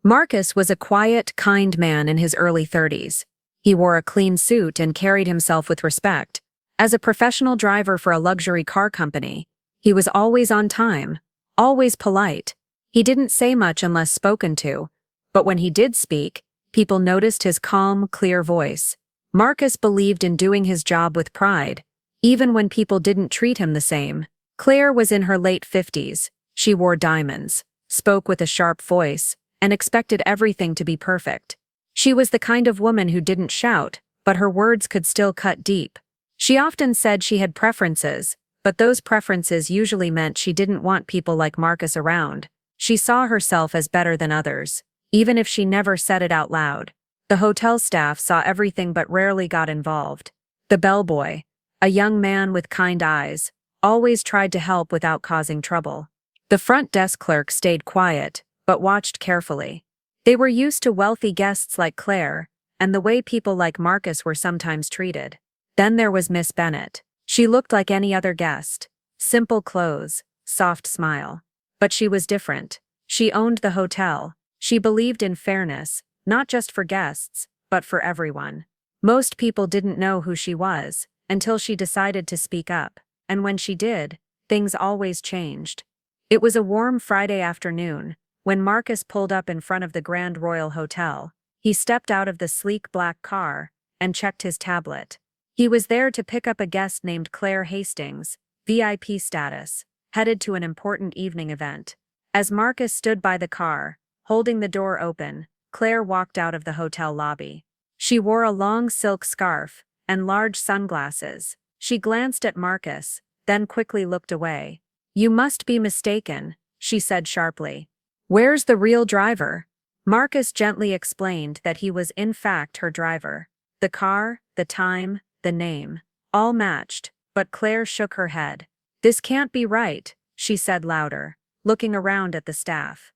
Marcus was a quiet, kind man in his early 30s. He wore a clean suit and carried himself with respect. As a professional driver for a luxury car company, he was always on time, always polite. He didn't say much unless spoken to, but when he did speak, people noticed his calm, clear voice. Marcus believed in doing his job with pride, even when people didn't treat him the same. Claire was in her late 50s. She wore diamonds, spoke with a sharp voice, and expected everything to be perfect. She was the kind of woman who didn't shout, but her words could still cut deep. She often said she had preferences, but those preferences usually meant she didn't want people like Marcus around. She saw herself as better than others, even if she never said it out loud. The hotel staff saw everything but rarely got involved. The bellboy, a young man with kind eyes, always tried to help without causing trouble. The front desk clerk stayed quiet, but watched carefully. They were used to wealthy guests like Claire, and the way people like Marcus were sometimes treated. Then there was Miss Bennet. She looked like any other guest. Simple clothes, soft smile. But she was different. She owned the hotel. She believed in fairness, not just for guests, but for everyone. Most people didn't know who she was, until she decided to speak up, and when she did, things always changed. It was a warm Friday afternoon, when Marcus pulled up in front of the Grand Royal Hotel. He stepped out of the sleek black car and checked his tablet. He was there to pick up a guest named Claire Hastings, VIP status, headed to an important evening event. As Marcus stood by the car, holding the door open, Claire walked out of the hotel lobby. She wore a long silk scarf and large sunglasses. She glanced at Marcus, then quickly looked away. "You must be mistaken," she said sharply. "Where's the real driver?" Marcus gently explained that he was in fact her driver. The car, the time, the name, all matched, but Claire shook her head. "This can't be right," she said louder, looking around at the staff.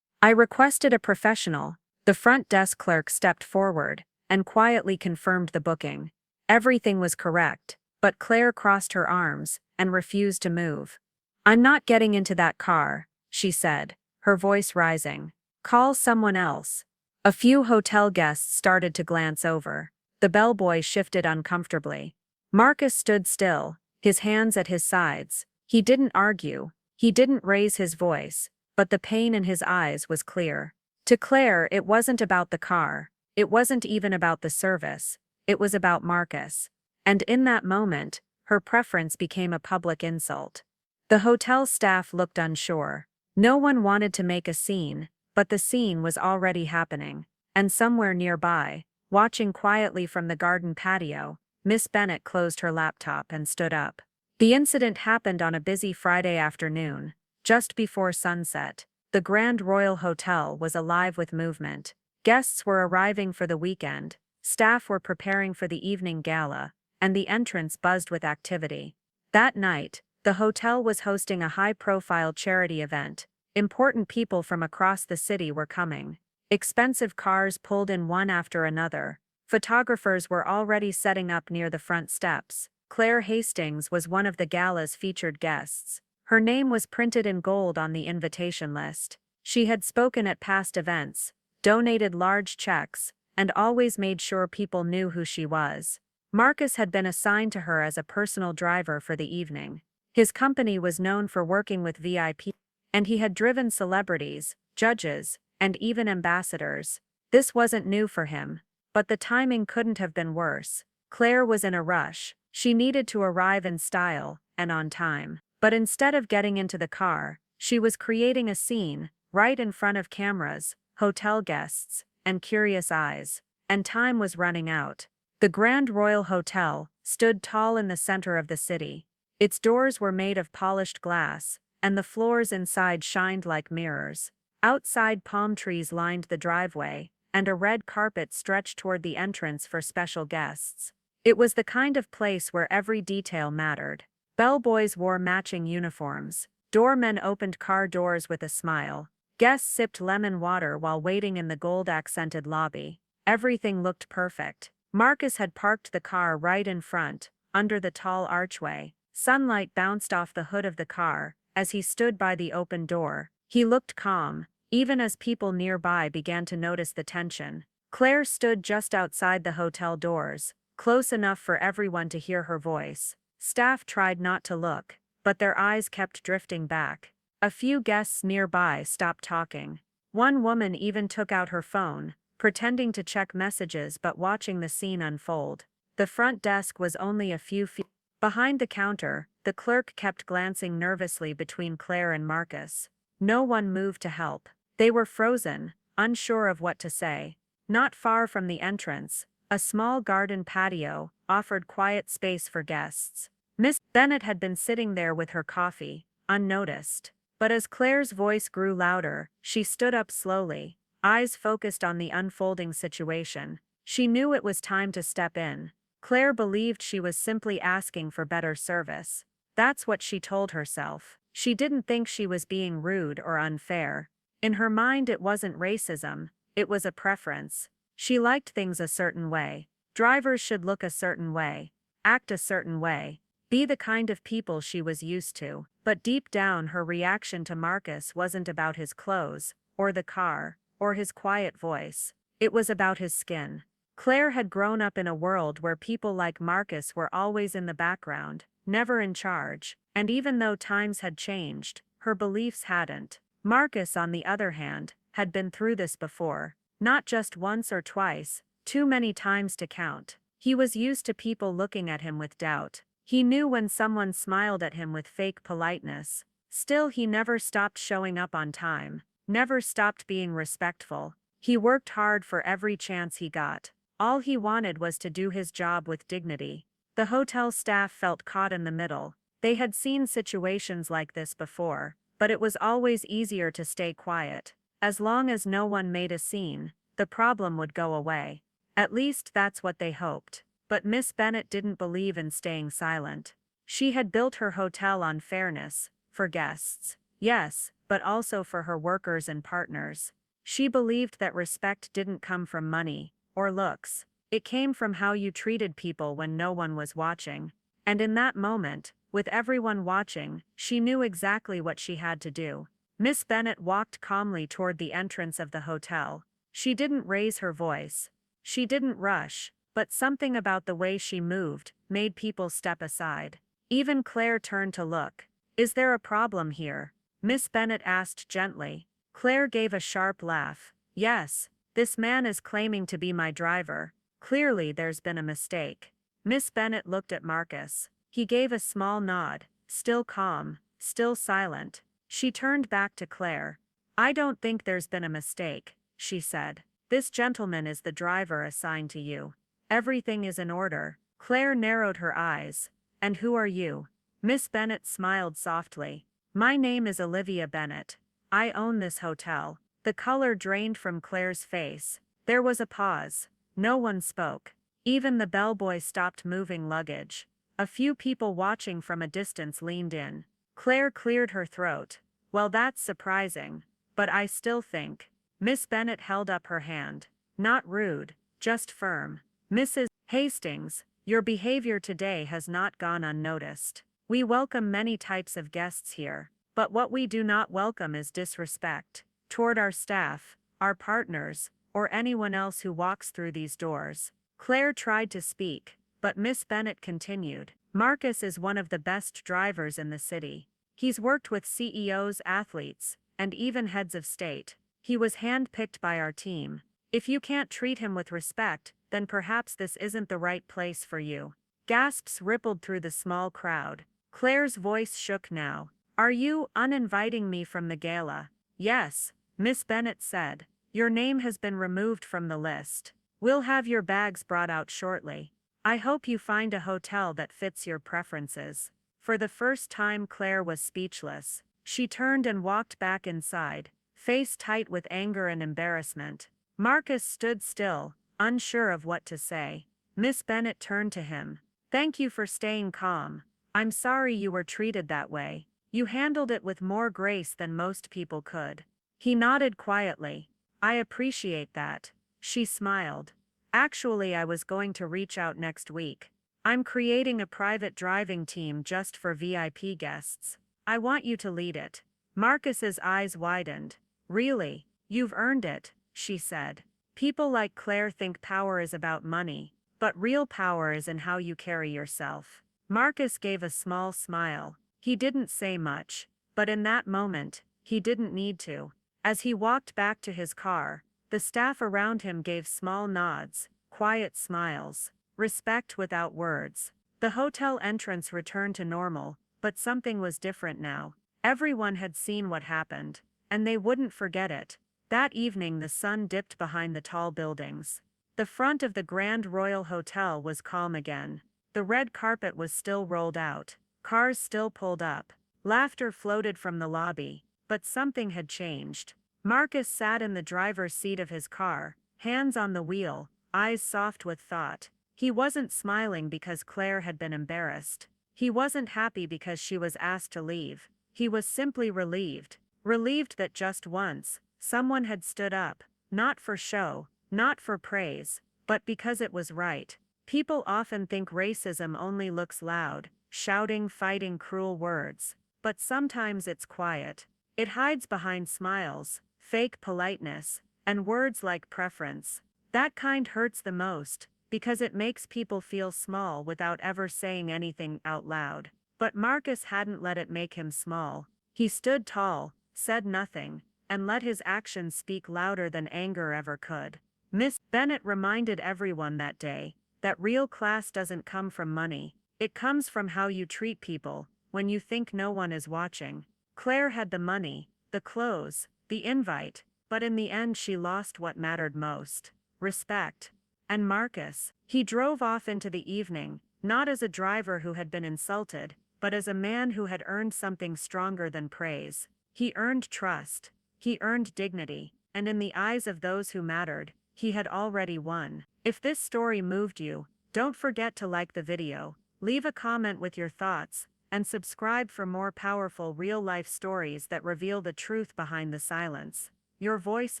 "I requested a professional." The front desk clerk stepped forward and quietly confirmed the booking. Everything was correct, but Claire crossed her arms and refused to move. "I'm not getting into that car," she said, her voice rising. "Call someone else." A few hotel guests started to glance over. The bellboy shifted uncomfortably. Marcus stood still, his hands at his sides. He didn't argue, he didn't raise his voice, but the pain in his eyes was clear. To Claire, it wasn't about the car, it wasn't even about the service, it was about Marcus. And in that moment, her preference became a public insult. The hotel staff looked unsure. No one wanted to make a scene, but the scene was already happening. And somewhere nearby, watching quietly from the garden patio, Miss Bennet closed her laptop and stood up. The incident happened on a busy Friday afternoon, just before sunset. The Grand Royal Hotel was alive with movement. Guests were arriving for the weekend, staff were preparing for the evening gala, and the entrance buzzed with activity. That night, the hotel was hosting a high-profile charity event. Important people from across the city were coming. Expensive cars pulled in one after another. Photographers were already setting up near the front steps. Claire Hastings was one of the gala's featured guests. Her name was printed in gold on the invitation list. She had spoken at past events, donated large checks, and always made sure people knew who she was. Marcus had been assigned to her as a personal driver for the evening. His company was known for working with VIP, and he had driven celebrities, judges, and even ambassadors. This wasn't new for him, but the timing couldn't have been worse. Claire was in a rush. She needed to arrive in style, and on time. But instead of getting into the car, she was creating a scene, right in front of cameras, hotel guests, and curious eyes. And time was running out. The Grand Royal Hotel stood tall in the center of the city. Its doors were made of polished glass, and the floors inside shined like mirrors. Outside, palm trees lined the driveway, and a red carpet stretched toward the entrance for special guests. It was the kind of place where every detail mattered. Bellboys wore matching uniforms. Doormen opened car doors with a smile. Guests sipped lemon water while waiting in the gold-accented lobby. Everything looked perfect. Marcus had parked the car right in front, under the tall archway. Sunlight bounced off the hood of the car as he stood by the open door. He looked calm, even as people nearby began to notice the tension. Claire stood just outside the hotel doors, close enough for everyone to hear her voice. Staff tried not to look, but their eyes kept drifting back. A few guests nearby stopped talking. One woman even took out her phone, pretending to check messages but watching the scene unfold. The front desk was only a few feet behind the counter. The clerk kept glancing nervously between Claire and Marcus. No one moved to help. They were frozen, unsure of what to say. Not far from the entrance, a small garden patio offered quiet space for guests. Miss Bennet had been sitting there with her coffee, unnoticed. But as Claire's voice grew louder, she stood up slowly, eyes focused on the unfolding situation. She knew it was time to step in. Claire believed she was simply asking for better service. That's what she told herself. She didn't think she was being rude or unfair. In her mind, it wasn't racism, it was a preference. She liked things a certain way. Drivers should look a certain way, act a certain way, be the kind of people she was used to. But deep down, her reaction to Marcus wasn't about his clothes, or the car, or his quiet voice. It was about his skin. Claire had grown up in a world where people like Marcus were always in the background, never in charge, and even though times had changed, her beliefs hadn't. Marcus, on the other hand, had been through this before, not just once or twice, too many times to count. He was used to people looking at him with doubt. He knew when someone smiled at him with fake politeness. Still, he never stopped showing up on time, never stopped being respectful. He worked hard for every chance he got. All he wanted was to do his job with dignity. The hotel staff felt caught in the middle. They had seen situations like this before, but it was always easier to stay quiet. As long as no one made a scene, the problem would go away. At least that's what they hoped. But Miss Bennet didn't believe in staying silent. She had built her hotel on fairness, for guests, yes, but also for her workers and partners. She believed that respect didn't come from money or looks. It came from how you treated people when no one was watching. And in that moment, with everyone watching, she knew exactly what she had to do. Miss Bennet walked calmly toward the entrance of the hotel. She didn't raise her voice. She didn't rush. But something about the way she moved made people step aside. Even Claire turned to look. "Is there a problem here?" Miss Bennet asked gently. Claire gave a sharp laugh. "Yes, this man is claiming to be my driver. Clearly there's been a mistake." Miss Bennet looked at Marcus. He gave a small nod, still calm, still silent. She turned back to Claire. "I don't think there's been a mistake," she said. "This gentleman is the driver assigned to you. Everything is in order." Claire narrowed her eyes. "And who are you?" Miss Bennet smiled softly. "My name is Olivia Bennet. I own this hotel." The color drained from Claire's face. There was a pause. No one spoke. Even the bellboy stopped moving luggage. A few people watching from a distance leaned in. Claire cleared her throat. "Well, that's surprising. But I still think." Miss Bennet held up her hand. "Not rude, just firm. Mrs. Hastings, your behavior today has not gone unnoticed. We welcome many types of guests here, but what we do not welcome is disrespect toward our staff, our partners, or anyone else who walks through these doors." Claire tried to speak, but Miss Bennet continued. "Marcus is one of the best drivers in the city. He's worked with CEOs, athletes, and even heads of state. He was handpicked by our team. If you can't treat him with respect, then perhaps this isn't the right place for you." Gasps rippled through the small crowd. Claire's voice shook now. "Are you uninviting me from the gala?" "Yes," Miss Bennet said. "Your name has been removed from the list. We'll have your bags brought out shortly. I hope you find a hotel that fits your preferences." For the first time, Claire was speechless. She turned and walked back inside, face tight with anger and embarrassment. Marcus stood still, unsure of what to say. Miss Bennet turned to him. "Thank you for staying calm. I'm sorry you were treated that way. You handled it with more grace than most people could." He nodded quietly. "I appreciate that." She smiled. "Actually, I was going to reach out next week. I'm creating a private driving team just for VIP guests. I want you to lead it." Marcus's eyes widened. "Really? "You've earned it," she said. "People like Claire think power is about money, but real power is in how you carry yourself." Marcus gave a small smile. He didn't say much, but in that moment, he didn't need to. As he walked back to his car, the staff around him gave small nods, quiet smiles, respect without words. The hotel entrance returned to normal, but something was different now. Everyone had seen what happened, and they wouldn't forget it. That evening the sun dipped behind the tall buildings. The front of the Grand Royal Hotel was calm again. The red carpet was still rolled out, cars still pulled up. Laughter floated from the lobby, but something had changed. Marcus sat in the driver's seat of his car, hands on the wheel, eyes soft with thought. He wasn't smiling because Claire had been embarrassed. He wasn't happy because she was asked to leave. He was simply relieved. Relieved that just once, someone had stood up, not for show, not for praise, but because it was right. People often think racism only looks loud, shouting, fighting cruel words. But sometimes it's quiet. It hides behind smiles, fake politeness, and words like preference. That kind hurts the most, because it makes people feel small without ever saying anything out loud. But Marcus hadn't let it make him small. He stood tall, said nothing, and let his actions speak louder than anger ever could. Miss Bennet reminded everyone that day that real class doesn't come from money. It comes from how you treat people when you think no one is watching. Claire had the money, the clothes, the invite, but in the end she lost what mattered most: respect. And Marcus, he drove off into the evening, not as a driver who had been insulted, but as a man who had earned something stronger than praise. He earned trust, he earned dignity, and in the eyes of those who mattered, he had already won. If this story moved you, don't forget to like the video, leave a comment with your thoughts, and subscribe for more powerful real-life stories that reveal the truth behind the silence. Your voice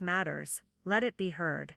matters, let it be heard.